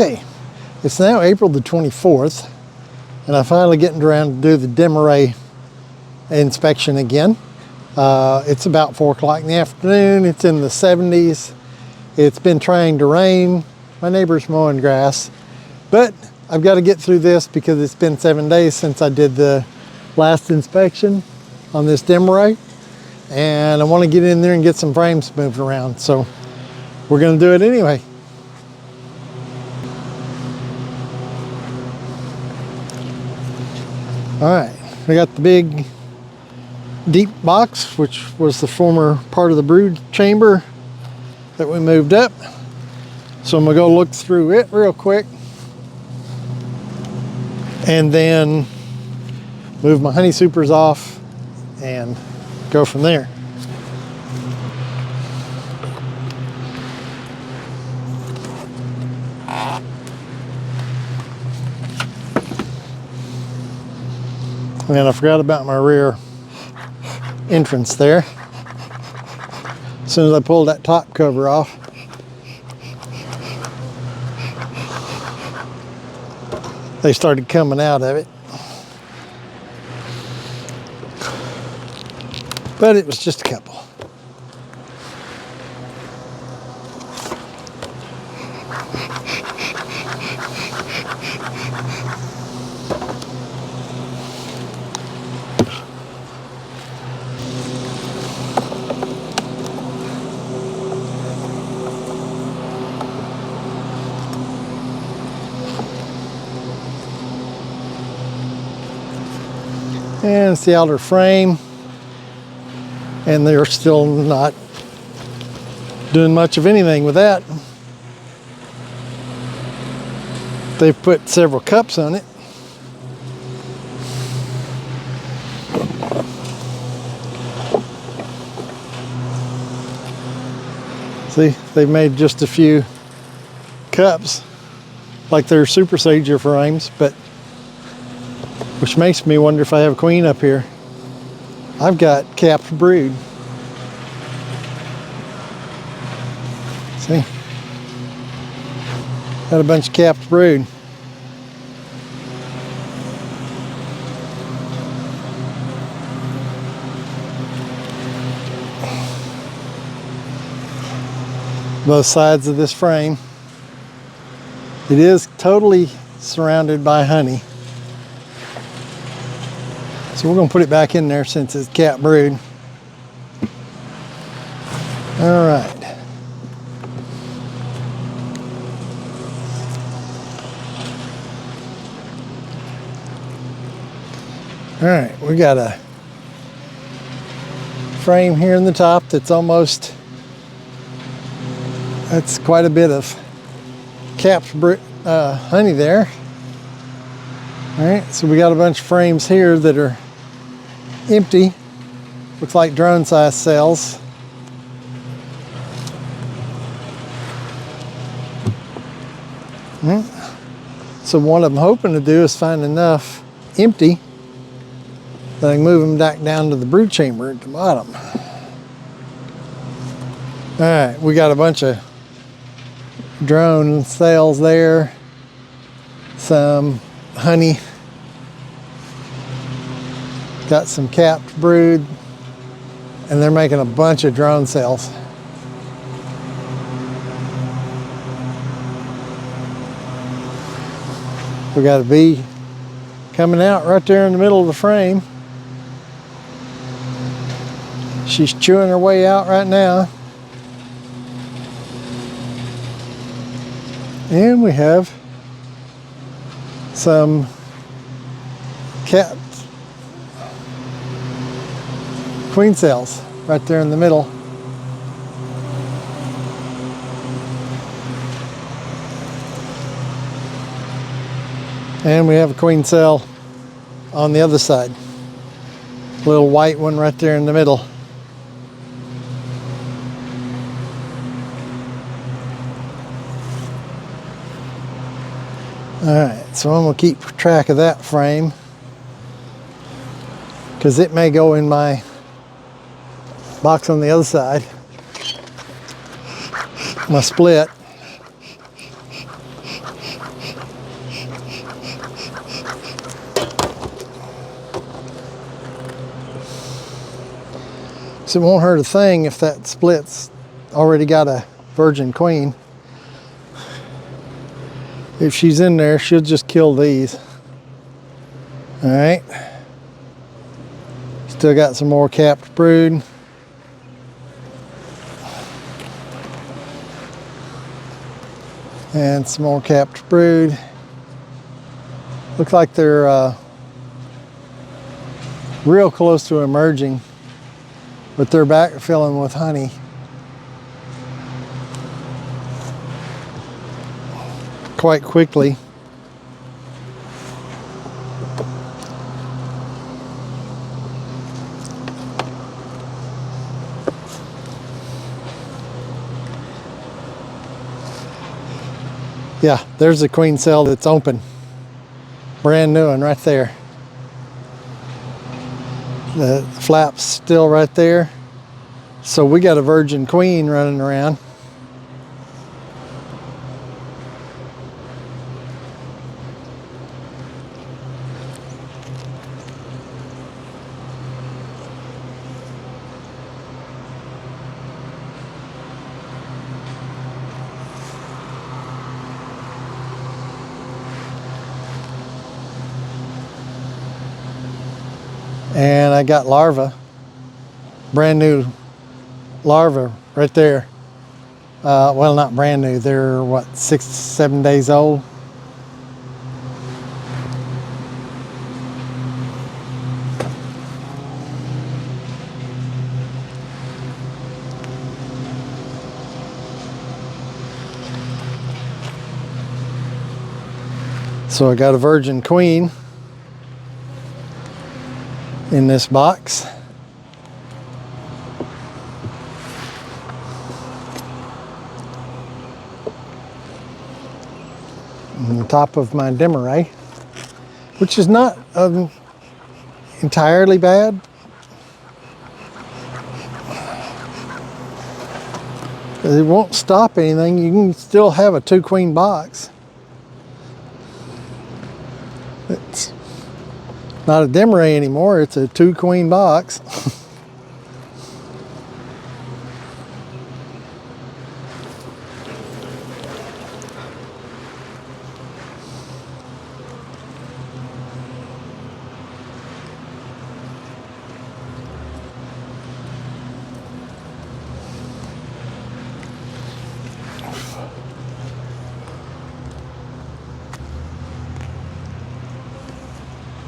Okay, it's now April the 24th, and I'm finally getting around to do the Demaree inspection again. It's about 4 o'clock in the afternoon. It's in the 70s. It's been trying to rain. My neighbor's mowing grass, but I've got to get through this because it's been 7 days since I did the last inspection on this Demaree, and I want to get in there and get some frames moved around. So we're going to do it anyway. All right, we got the big deep box, which was the former part of the brood chamber that we moved up. So I'm gonna go look through it real quick and then move my honey supers off and go from there. And I forgot about my rear entrance there. As soon as I pulled that top cover off, they started coming out of it. But it was just a couple. And it's the outer frame, and they're still not doing much of anything with that. They've put several cups on it. See, they've made just a few cups like they're super sager frames, but which makes me wonder if I have a queen up here. I've got capped brood. See? Got a bunch of capped brood. Both sides of this frame. It is totally surrounded by honey. So we're going to put it back in there since it's capped brood. All right. All right, we got a frame here in the top that's almost, that's quite a bit of capped honey there. All right, so we got a bunch of frames here that are empty. Looks like drone size cells. So what I'm hoping to do is find enough empty that I can move them back down to the brood chamber at the bottom. All right, we got a bunch of drone cells there, some honey, got some capped brood, and they're making a bunch of drone cells. We got a bee coming out right there in the middle of the frame. She's chewing her way out right now. And we have some capped queen cells right there in the middle. And we have a queen cell on the other side. A little white one right there in the middle. All right, so I'm gonna keep track of that frame because it may go in my box on the other side, my split. So it won't hurt a thing if that split's already got a virgin queen. If she's in there, she'll just kill these. All right. Still got some more capped brood. And some more capped brood. Look like they're real close to emerging, but they're back filling with honey. Quite quickly. Yeah, there's a queen cell that's open. Brand new one right there. The flap's still right there. So we got a virgin queen running around. And I got larvae, brand new larvae right there. Well, not brand new, they're what, 6-7 days old. So I got a virgin queen in this box. On the top of my Demaree, which is not entirely bad. It won't stop anything. You can still have a 2-queen box. It's not a Demaree anymore, it's a 2-queen box.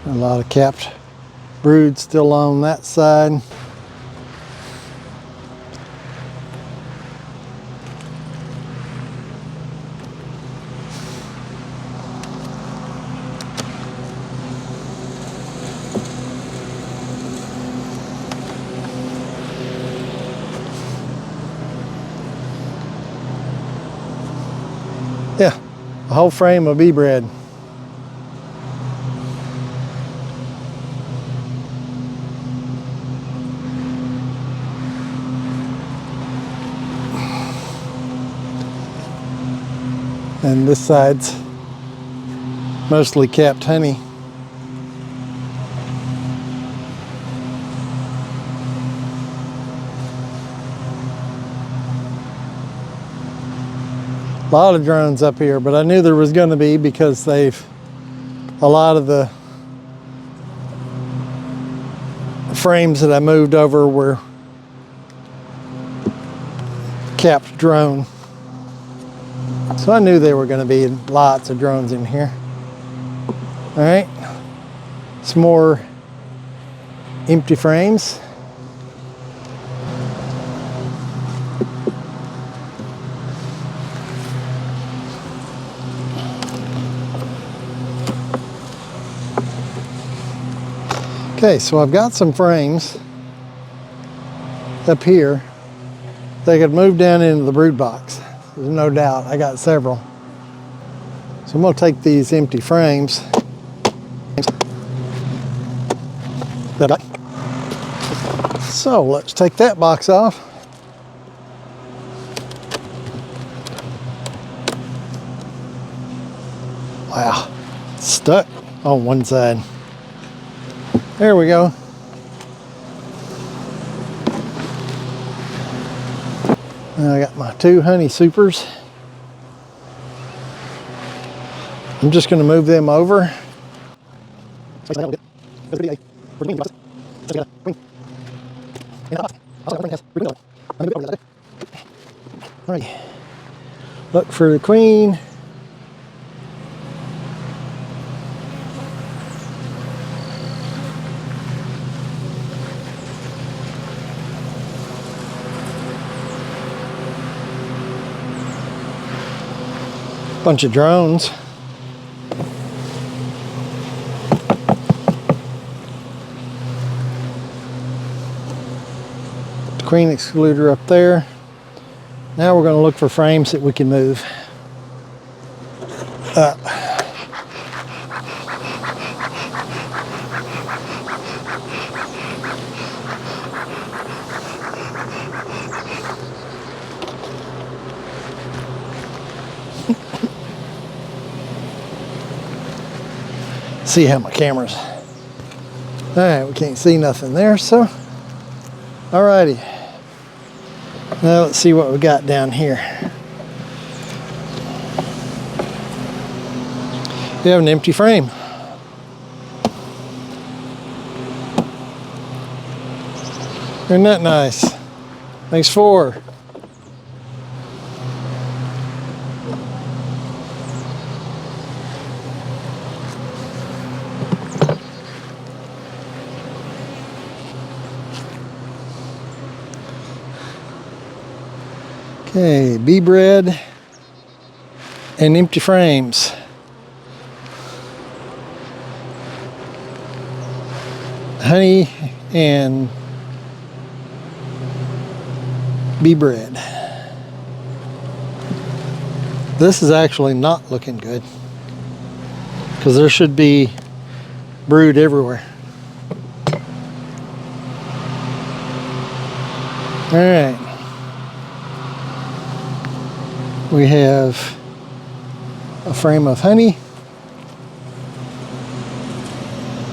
A lot of capped brood still on that side. Yeah, a whole frame of bee bread. And this side's mostly capped honey. A lot of drones up here, but I knew there was going to be because a lot of the frames that I moved over were capped drone. So I knew there were going to be lots of drones in here. All right, some more empty frames. Okay, so I've got some frames up here. They could move down into the brood box. There's no doubt, I got several. So I'm gonna take these empty frames. So let's take that box off. Wow, it's stuck on one side. There we go. And I got my 2 honey supers. I'm just going to move them over. Alright. Look for the queen. Bunch of drones. The queen excluder up there. Now we're going to look for frames that we can move up. See how my camera's. All right, we can't see nothing there, so alrighty. Now let's see what we got down here. We have an empty frame. Isn't that nice? Thanks for. Okay, bee bread and empty frames. Honey and bee bread. This is actually not looking good because there should be brood everywhere. All right. We have a frame of honey,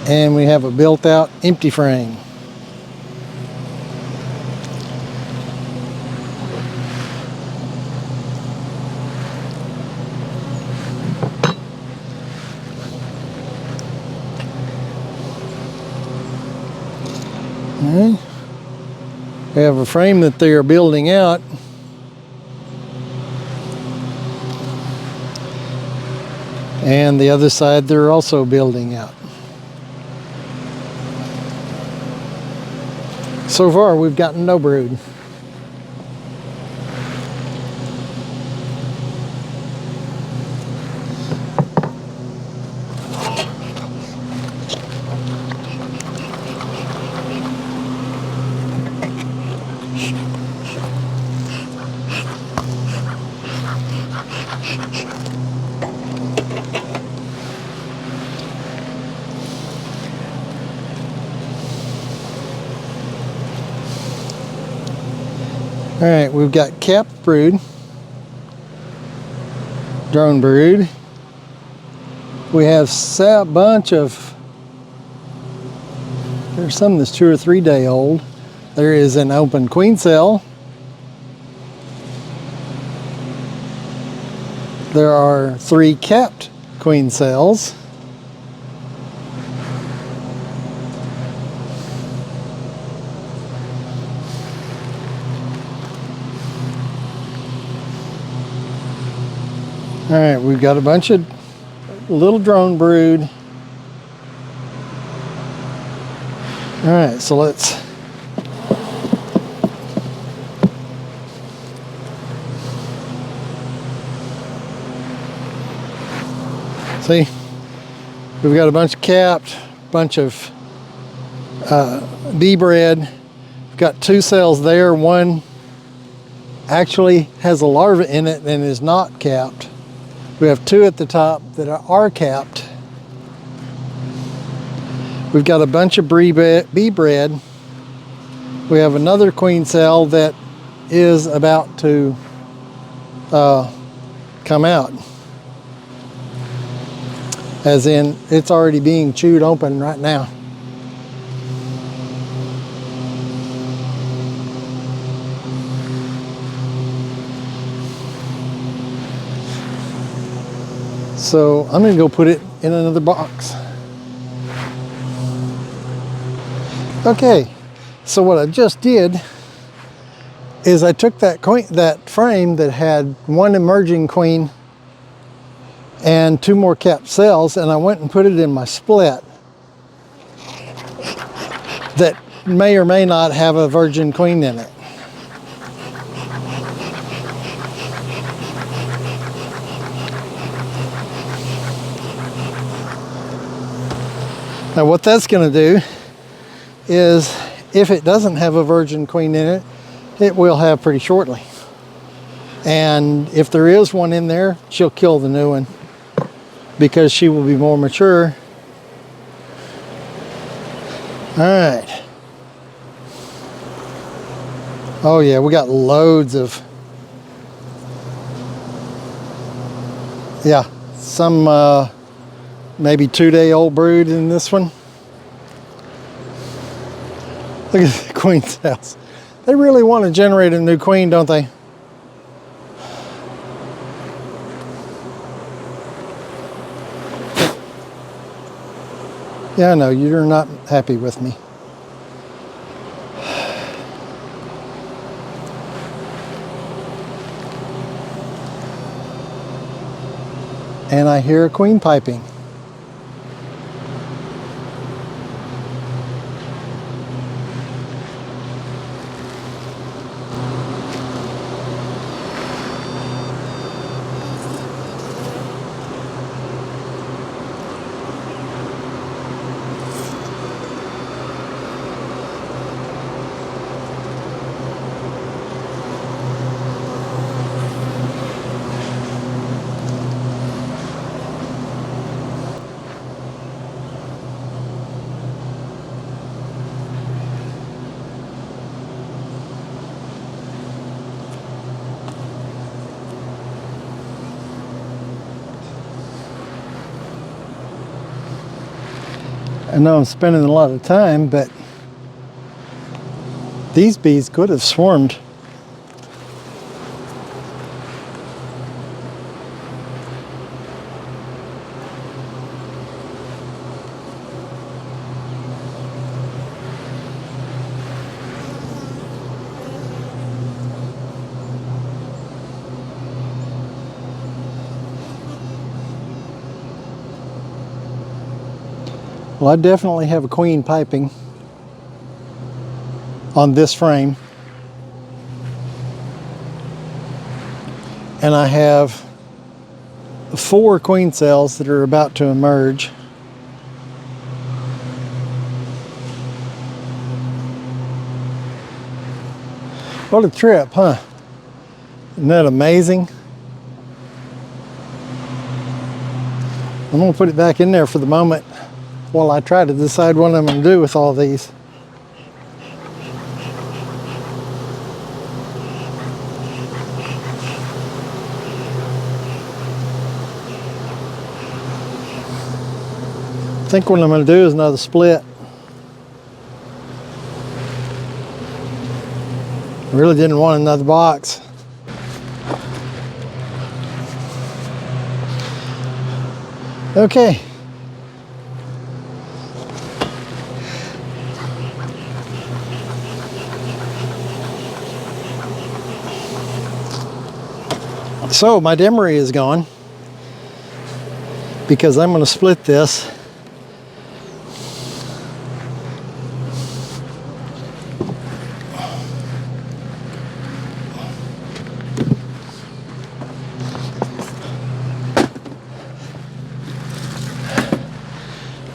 and we have a built-out empty frame. All right. We have a frame that they are building out. And the other side they're also building out. So far we've gotten no brood. All right, we've got capped brood, drone brood. We have a bunch of, there's some that's 2 or 3 day old. There is an open queen cell. There are 3 capped queen cells. All right, we've got a bunch of little drone brood. All right, so let's see. We've got a bunch of capped, bunch of bee bread. We've got 2 cells there. One actually has a larva in it and is not capped. We have 2 at the top that are capped. We've got a bunch of bee bread. We have another queen cell that is about to come out. As in, it's already being chewed open right now. So I'm going to go put it in another box. Okay, so what I just did is I took that frame that had one emerging queen and 2 more capped cells, and I went and put it in my split that may or may not have a virgin queen in it. Now what that's going to do is, if it doesn't have a virgin queen in it, it will have pretty shortly. And if there is one in there, she'll kill the new one because she will be more mature. All right. Oh yeah, we got loads of, yeah, some maybe 2-day-old brood in this one. Look at the queen cells. They really want to generate a new queen, don't they? Yeah, I know, you're not happy with me. And I hear a queen piping. I know I'm spending a lot of time, but these bees could have swarmed. Well, I definitely have a queen piping on this frame. And I have 4 queen cells that are about to emerge. What a trip, huh? Isn't that amazing? I'm gonna put it back in there for the moment while I try to decide what I'm gonna do with all these. I think what I'm gonna do is another split. I really didn't want another box. Okay. So my Demaree is gone because I'm going to split this.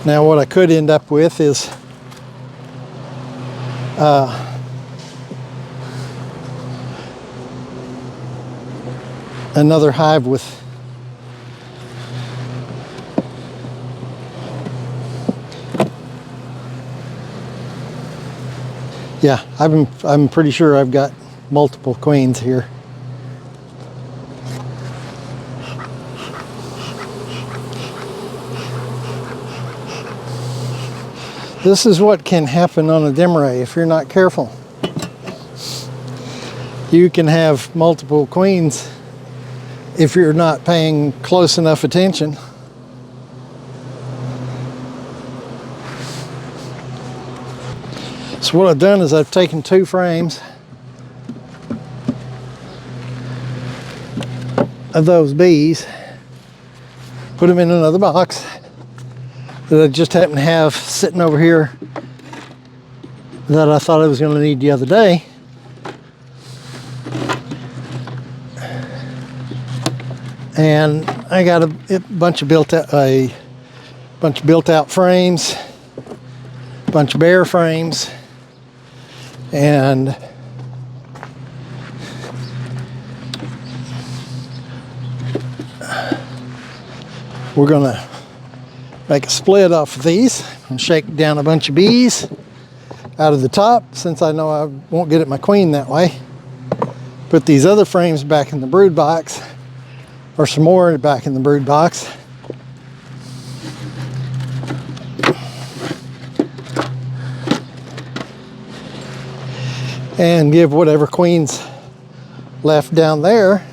Now what I could end up with is another hive with I'm pretty sure I've got multiple queens here. This is what can happen on a Demaree if you're not careful. You can have multiple queens if you're not paying close enough attention. So what I've done is I've taken 2 frames of those bees, put them in another box that I just happen to have sitting over here that I thought I was going to need the other day. And I got a bunch of built out frames, a bunch of bare frames, and we're gonna make a split off of these and shake down a bunch of bees out of the top, since I know I won't get at my queen that way. Put these other frames back in the brood box, or some more back in the brood box. And give whatever queens left down there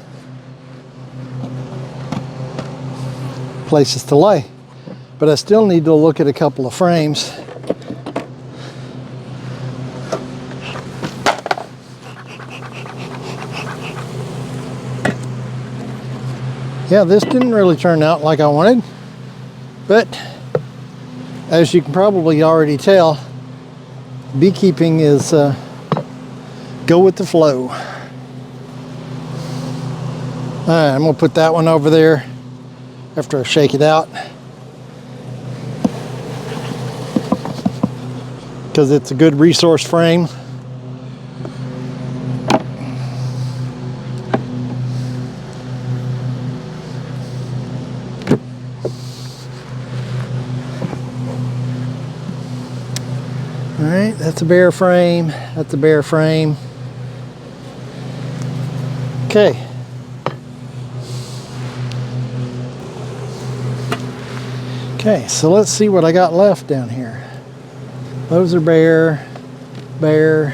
places to lay. But I still need to look at a couple of frames. Yeah, this didn't really turn out like I wanted, but as you can probably already tell, beekeeping is go with the flow. All right, I'm gonna put that one over there after I shake it out, because it's a good resource frame. All right, that's a bare frame, that's a bare frame. Okay. Okay, so let's see what I got left down here. Those are bare, bare,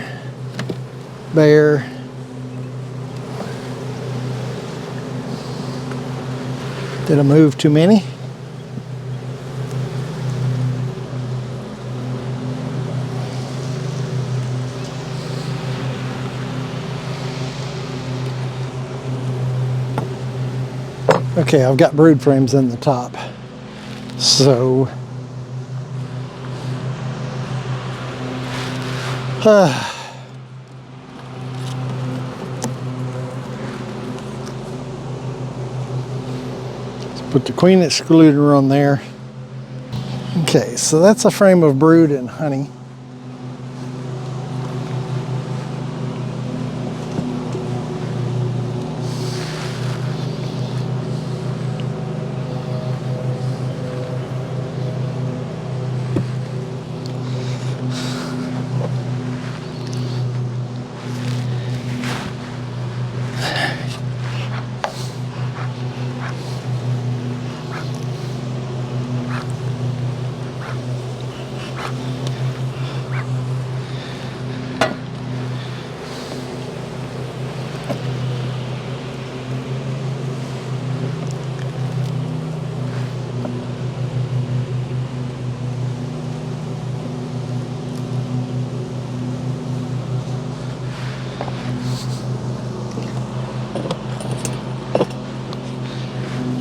bare. Did I move too many? Okay, I've got brood frames in the top. So, let's put the queen excluder on there. Okay, so that's a frame of brood and honey.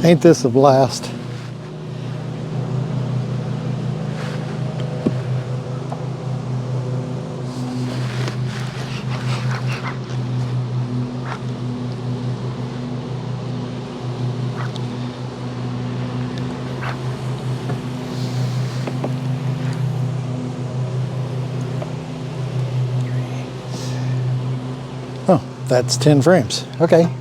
Ain't this a blast? Oh, that's 10 frames. Okay.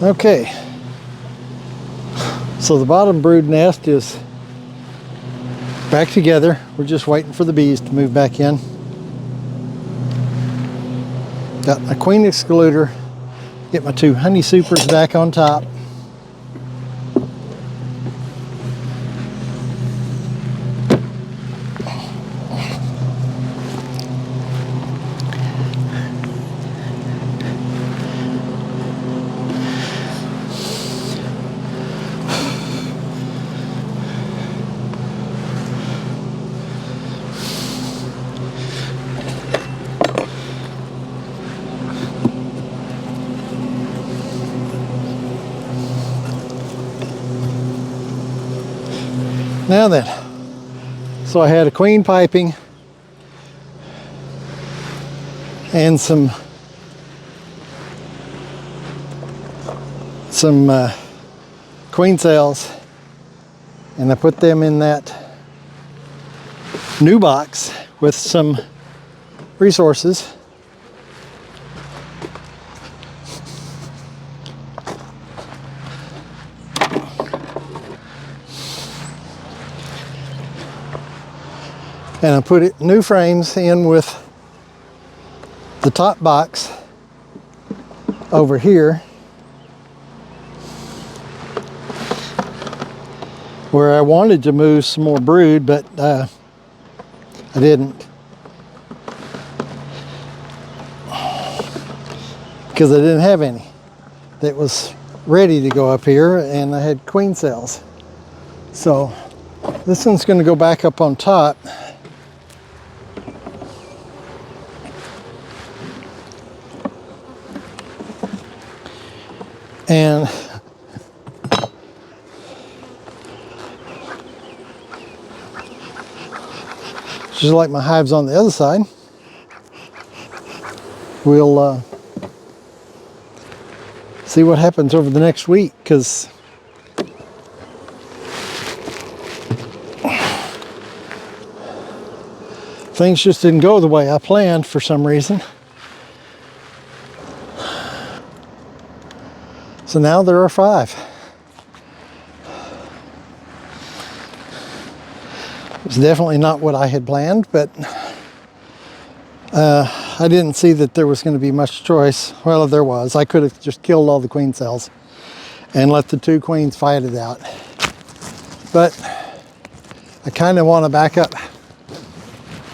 Okay, so the bottom brood nest is back together. We're just waiting for the bees to move back in. Got my queen excluder, get my 2 honey supers back on top. Now then, so I had a queen piping and some queen cells, and I put them in that new box with some resources. And I put new frames in with the top box over here, where I wanted to move some more brood, but I didn't, because I didn't have any that was ready to go up here, and I had queen cells. So this one's going to go back up on top. And just like my hives on the other side, we'll see what happens over the next week, because things just didn't go the way I planned for some reason. So now there are 5. It's definitely not what I had planned, but I didn't see that there was going to be much choice. Well, there was. I could have just killed all the queen cells and let the 2 queens fight it out. But I kind of want a backup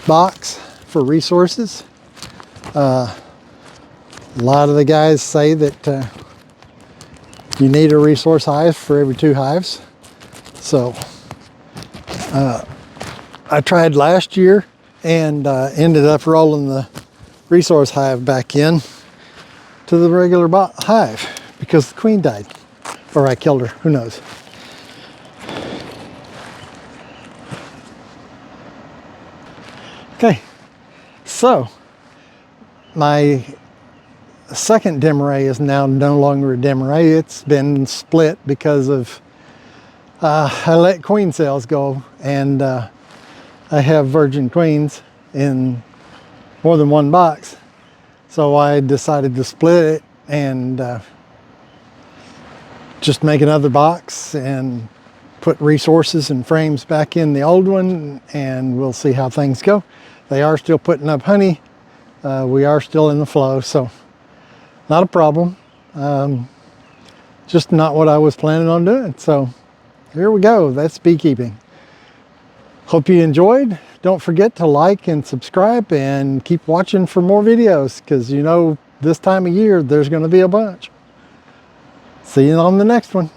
box for resources. A lot of the guys say that you need a resource hive for every 2 hives. So I tried last year and ended up rolling the resource hive back in to the regular hive because the queen died, or I killed her, who knows. Okay, so my second Demaree is now no longer a Demaree. It's been split because of I let queen cells go, and I have virgin queens in more than one box, so I decided to split it and just make another box and put resources and frames back in the old one, and we'll see how things go. They are still putting up honey. We are still in the flow, so not a problem. Just not what I was planning on doing. So here we go. That's beekeeping. Hope you enjoyed. Don't forget to like and subscribe and keep watching for more videos, because you know this time of year there's going to be a bunch. See you on the next one.